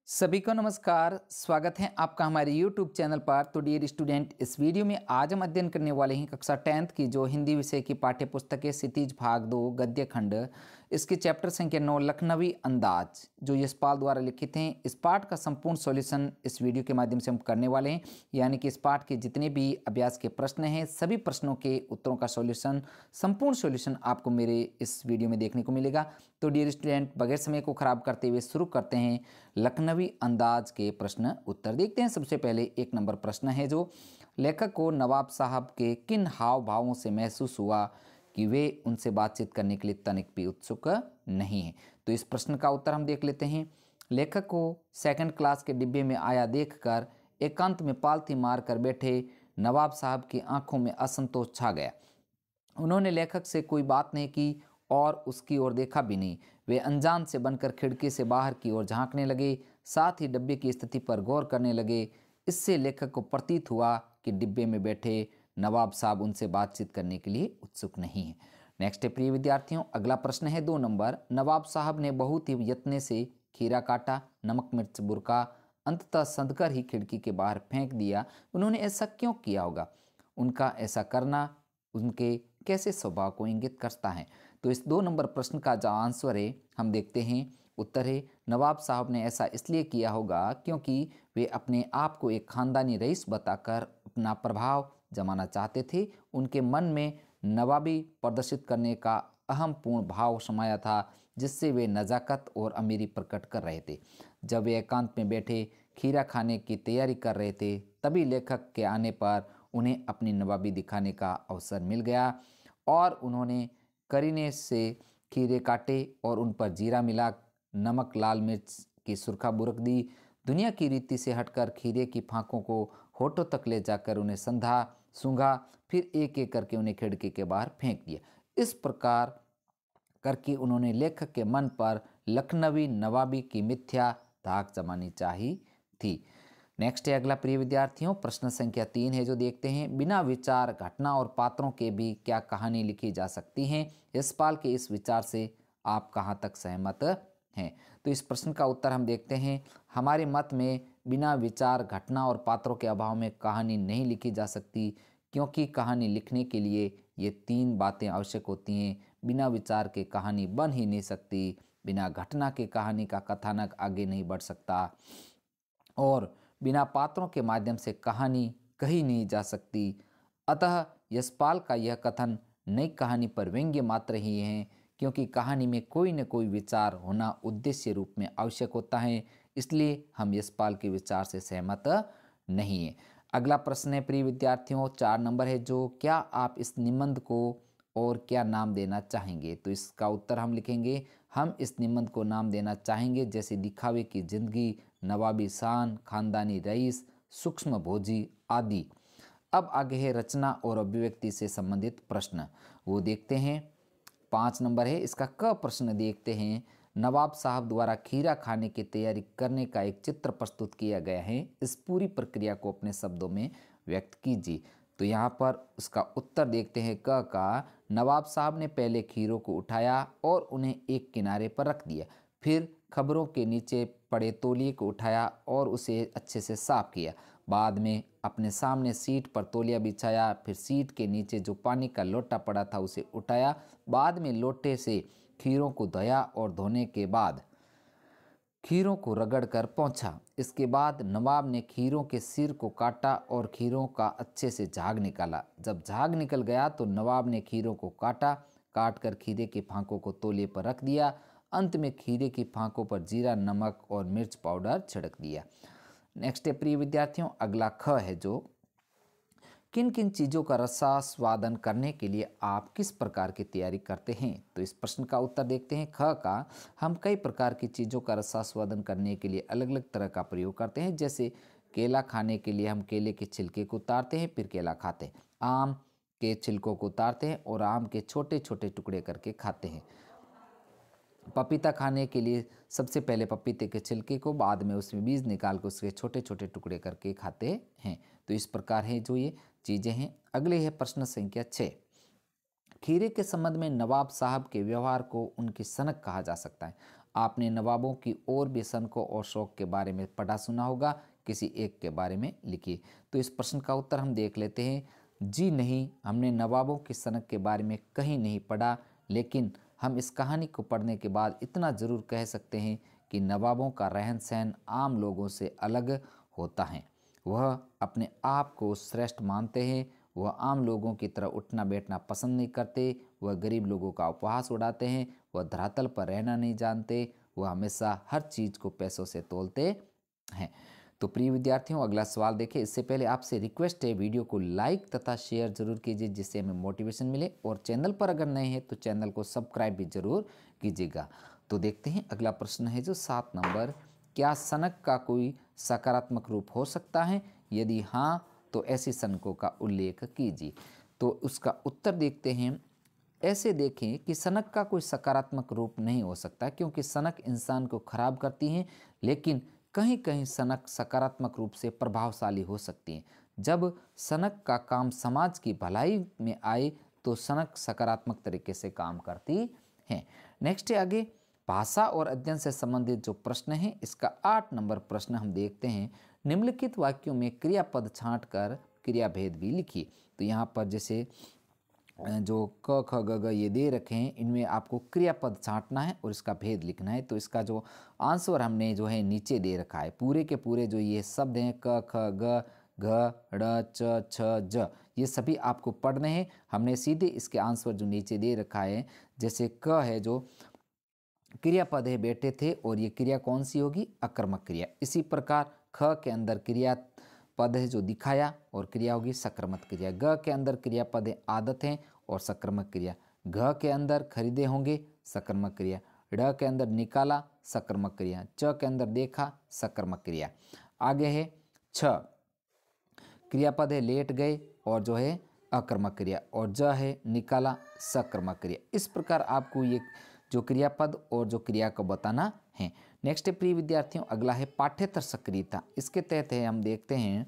सभी को नमस्कार। स्वागत है आपका हमारे YouTube चैनल पर। तो डियर स्टूडेंट, इस वीडियो में आज हम अध्ययन करने वाले हैं कक्षा 10th की जो हिंदी विषय की पाठ्य पुस्तक है क्षितिज भाग 2 गद्य खंड, इसके चैप्टर संख्या 9 लखनवी अंदाज जो यशपाल द्वारा लिखित हैं। इस पाठ का संपूर्ण सॉल्यूशन इस वीडियो के माध्यम से हम करने वाले हैं, यानी कि इस पाठ के जितने भी अभ्यास के प्रश्न हैं सभी प्रश्नों के उत्तरों का सॉल्यूशन, संपूर्ण सॉल्यूशन आपको मेरे इस वीडियो में देखने को मिलेगा। तो डियर स्टूडेंट, बगैर समय को खराब करते हुए शुरू करते हैं लखनवी अंदाज के प्रश्न उत्तर। देखते हैं। सबसे पहले 1 नंबर प्रश्न है जो लेखक को नवाब साहब के किन हाव भावों से महसूस हुआ कि वे उनसे बातचीत करने के लिए तनिक भी उत्सुक नहीं है। तो इस प्रश्न का उत्तर हम देख लेते हैं। लेखक को सेकंड क्लास के डिब्बे में आया देखकर एकांत में पालथी मारकर बैठे नवाब साहब की आंखों में असंतोष छा गया। उन्होंने लेखक से कोई बात नहीं की और उसकी ओर देखा भी नहीं। वे अनजान से बनकर खिड़की से बाहर की ओर झांकने लगे, साथ ही डिब्बे की स्थिति पर गौर करने लगे। इससे लेखक को प्रतीत हुआ कि डिब्बे में बैठे नवाब साहब उनसे बातचीत करने के लिए उत्सुक नहीं है। नेक्स्ट है प्रिय विद्यार्थियों, अगला प्रश्न है 2 नंबर। नवाब साहब ने बहुत ही यत्न से खीरा काटा, नमक मिर्च बुरका, अंततः सदकर ही खिड़की के बाहर फेंक दिया। उन्होंने ऐसा क्यों किया होगा? उनका ऐसा करना उनके कैसे स्वभाव को इंगित करता है? तो इस 2 नंबर प्रश्न का जो आंसर है हम देखते हैं। उत्तर है नवाब साहब ने ऐसा इसलिए किया होगा क्योंकि वे अपने आप को एक खानदानी रईस बताकर अपना प्रभाव जमाना चाहते थे। उनके मन में नवाबी प्रदर्शित करने का अहम पूर्ण भाव समाया था, जिससे वे नज़ाकत और अमीरी प्रकट कर रहे थे। जब वे एकांत में बैठे खीरा खाने की तैयारी कर रहे थे, तभी लेखक के आने पर उन्हें अपनी नवाबी दिखाने का अवसर मिल गया और उन्होंने करीने से खीरे काटे और उन पर जीरा मिला, नमक लाल मिर्च की सुरखा बुरक दी। दुनिया की रीति से हटकर खीरे की फांकों को होठों तक ले जाकर उन्हें संधा सूंघा, फिर एक एक करके उन्हें खिड़की के बाहर फेंक दिया। इस प्रकार करके उन्होंने लेखक के मन पर लखनवी नवाबी की मिथ्या धाक जमानी चाहिए थी। नेक्स्ट है अगला प्रिय विद्यार्थियों, प्रश्न संख्या 3 है जो देखते हैं। बिना विचार, घटना और पात्रों के भी क्या कहानी लिखी जा सकती है? यशपाल के इस विचार से आप कहाँ तक सहमत हैं? तो इस प्रश्न का उत्तर हम देखते हैं। हमारे मत में बिना विचार, घटना और पात्रों के अभाव में कहानी नहीं लिखी जा सकती, क्योंकि कहानी लिखने के लिए ये 3 बातें आवश्यक होती हैं। बिना विचार के कहानी बन ही नहीं सकती, बिना घटना के कहानी का कथानक आगे नहीं बढ़ सकता और बिना पात्रों के माध्यम से कहानी कही नहीं जा सकती। अतः यशपाल का यह कथन नई कहानी पर व्यंग्य मात्र ही है, क्योंकि कहानी में कोई न कोई विचार होना उद्देश्य रूप में आवश्यक होता है। इसलिए हम यशपाल के विचार से सहमत नहीं हैं। अगला प्रश्न है प्रिय विद्यार्थियों 4 नंबर है जो क्या आप इस निबंध को और क्या नाम देना चाहेंगे? तो इसका उत्तर हम लिखेंगे। हम इस निबंध को नाम देना चाहेंगे जैसे दिखावे की जिंदगी, नवाबी शान, खानदानी रईस, सूक्ष्म भोजी आदि। अब आगे है रचना और अभिव्यक्ति से संबंधित प्रश्न, वो देखते हैं। 5 नंबर है इसका क प्रश्न देखते हैं। नवाब साहब द्वारा खीरा खाने की तैयारी करने का एक चित्र प्रस्तुत किया गया है। इस पूरी प्रक्रिया को अपने शब्दों में व्यक्त कीजिए। तो यहाँ पर उसका उत्तर देखते हैं। क का नवाब साहब ने पहले खीरों को उठाया और उन्हें एक किनारे पर रख दिया, फिर खबरों के नीचे पड़े तौलिए को उठाया और उसे अच्छे से साफ किया। बाद में अपने सामने सीट पर तौलिया बिछाया, फिर सीट के नीचे जो पानी का लोटा पड़ा था उसे उठाया। बाद में लोटे से खीरों को धोया और धोने के बाद खीरों को रगड़कर पोंछा। इसके बाद नवाब ने खीरों के सिर को काटा और खीरों का अच्छे से झाग निकाला। जब झाग निकल गया तो नवाब ने खीरों को काट कर खीरे के फांकों को तौलिए पर रख दिया। अंत में खीरे की फांकों पर जीरा, नमक और मिर्च पाउडर छिड़क दिया। नेक्स्ट है प्रिय विद्यार्थियों अगला ख है जो किन किन चीज़ों का रसास्वादन करने के लिए आप किस प्रकार की तैयारी करते हैं? तो इस प्रश्न का उत्तर देखते हैं। ख का हम कई प्रकार की चीज़ों का रसास्वादन करने के लिए अलग अलग तरह का प्रयोग करते हैं। जैसे केला खाने के लिए हम केले के छिलके को उतारते हैं, फिर केला खाते हैं। आम के छिलकों को उतारते हैं और आम के छोटे छोटे टुकड़े करके खाते हैं। पपीता खाने के लिए सबसे पहले पपीते के छिलके को, बाद में उसमें बीज निकाल कर उसके छोटे छोटे टुकड़े करके खाते हैं। तो इस प्रकार है जो ये चीज़ें हैं। अगले है प्रश्न संख्या 6। खीरे के संबंध में नवाब साहब के व्यवहार को उनकी सनक कहा जा सकता है। आपने नवाबों की और भी सनकों और शौक के बारे में पढ़ा सुना होगा, किसी एक के बारे में लिखिए। तो इस प्रश्न का उत्तर हम देख लेते हैं। जी नहीं, हमने नवाबों की सनक के बारे में कहीं नहीं पढ़ा, लेकिन हम इस कहानी को पढ़ने के बाद इतना ज़रूर कह सकते हैं कि नवाबों का रहन सहन आम लोगों से अलग होता है। वह अपने आप को श्रेष्ठ मानते हैं, वह आम लोगों की तरह उठना बैठना पसंद नहीं करते, वह गरीब लोगों का उपहास उड़ाते हैं, वह धरातल पर रहना नहीं जानते, वह हमेशा हर चीज़ को पैसों से तोलते हैं। तो प्रिय विद्यार्थियों, अगला सवाल देखें। इससे पहले आपसे रिक्वेस्ट है, वीडियो को लाइक तथा शेयर जरूर कीजिए जिससे हमें मोटिवेशन मिले, और चैनल पर अगर नए हैं तो चैनल को सब्सक्राइब भी जरूर कीजिएगा। तो देखते हैं अगला प्रश्न है जो 7 नंबर, क्या सनक का कोई सकारात्मक रूप हो सकता है? यदि हाँ तो ऐसी सनकों का उल्लेख कीजिए। तो उसका उत्तर देखते हैं। ऐसे देखें कि सनक का कोई सकारात्मक रूप नहीं हो सकता, क्योंकि सनक इंसान को खराब करती हैं, लेकिन कहीं कहीं सनक सकारात्मक रूप से प्रभावशाली हो सकती हैं। जब सनक का काम समाज की भलाई में आए तो सनक सकारात्मक तरीके से काम करती हैं। नेक्स्ट है आगे, भाषा और अध्ययन से संबंधित जो प्रश्न है, इसका 8 नंबर प्रश्न हम देखते हैं। निम्नलिखित वाक्यों में क्रियापद छांटकर क्रियाभेद भी लिखिए। तो यहाँ पर जैसे जो क ख ग घ ये दे रखे हैं, इनमें आपको क्रियापद छांटना है और इसका भेद लिखना है। तो इसका जो आंसर हमने जो है नीचे दे रखा है, पूरे के पूरे जो ये शब्द हैं क ख ग घ ड़ च छ ज, ये सभी आपको पढ़ने हैं। हमने सीधे इसके आंसर जो नीचे दे रखा है, जैसे क है जो क्रियापद है बैठे थे, और ये क्रिया कौन सी होगी? अकर्मक क्रिया। इसी प्रकार ख के अंदर क्रिया पद है जो दिखाया, और क्रिया होगी सक्रामक क्रिया। ग के अंदर क्रियापद है आदत है और सक्रामक क्रिया। घ के अंदर खरीदे होंगे, सक्रामक क्रिया। ड़ के अंदर निकाला, सक्रामक क्रिया। च के अंदर देखा, सक्रामक क्रिया। आगे है छ, क्रियापद है लेट गए और जो है अकर्मक क्रिया, और ज है निकाला, सक्रामक क्रिया। इस प्रकार आपको ये जो क्रियापद और जो क्रिया को बताना है। नेक्स्ट है प्रिय विद्यार्थियों, अगला है पाठ्येतर सक्रियता। इसके तहत है हम देखते हैं,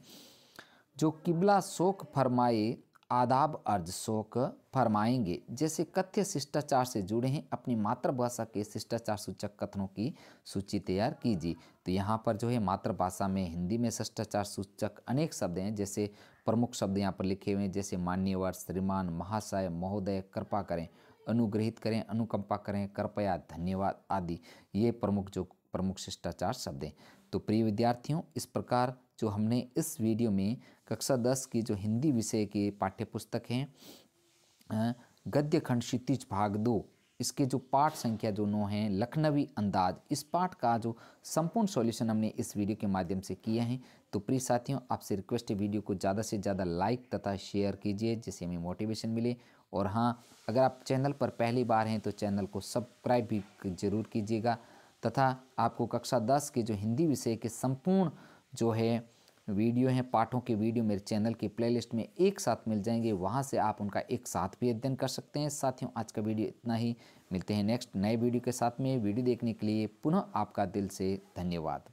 जो किबला शोक फरमाए आदाब अर्ज शोक फरमाएंगे जैसे कथ्य शिष्टाचार से जुड़े हैं, अपनी मातृभाषा के शिष्टाचार सूचक कथनों की सूची तैयार कीजिए। तो यहाँ पर जो है मातृभाषा में हिंदी में शिष्टाचार सूचक अनेक शब्द हैं, जैसे प्रमुख शब्द यहाँ पर लिखे हुए हैं, जैसे मान्यवर, श्रीमान, महाशय, महोदय, कृपा करें, अनुग्रहित करें, अनुकंपा करें, कृपया, धन्यवाद आदि, ये प्रमुख शिष्टाचार शब्द हैं। तो प्रिय विद्यार्थियों, इस प्रकार जो हमने इस वीडियो में कक्षा 10 की जो हिंदी विषय के पाठ्यपुस्तक हैं गद्य खंड क्षितिज भाग 2, इसके जो पाठ संख्या जो 9 हैं, लखनवी अंदाज, इस पाठ का जो संपूर्ण सॉल्यूशन हमने इस वीडियो के माध्यम से किया है। तो प्रिय साथियों, आपसे रिक्वेस्ट है, वीडियो को ज़्यादा से ज़्यादा लाइक तथा शेयर कीजिए जिससे हमें मोटिवेशन मिले। और हाँ, अगर आप चैनल पर पहली बार हैं तो चैनल को सब्सक्राइब भी जरूर कीजिएगा, तथा आपको कक्षा 10 के जो हिंदी विषय के संपूर्ण जो है वीडियो हैं, पाठों के वीडियो मेरे चैनल की प्लेलिस्ट में एक साथ मिल जाएंगे, वहां से आप उनका एक साथ भी अध्ययन कर सकते हैं। साथियों, आज का वीडियो इतना ही, मिलते हैं नेक्स्ट नए वीडियो के साथ में। वीडियो देखने के लिए पुनः आपका दिल से धन्यवाद।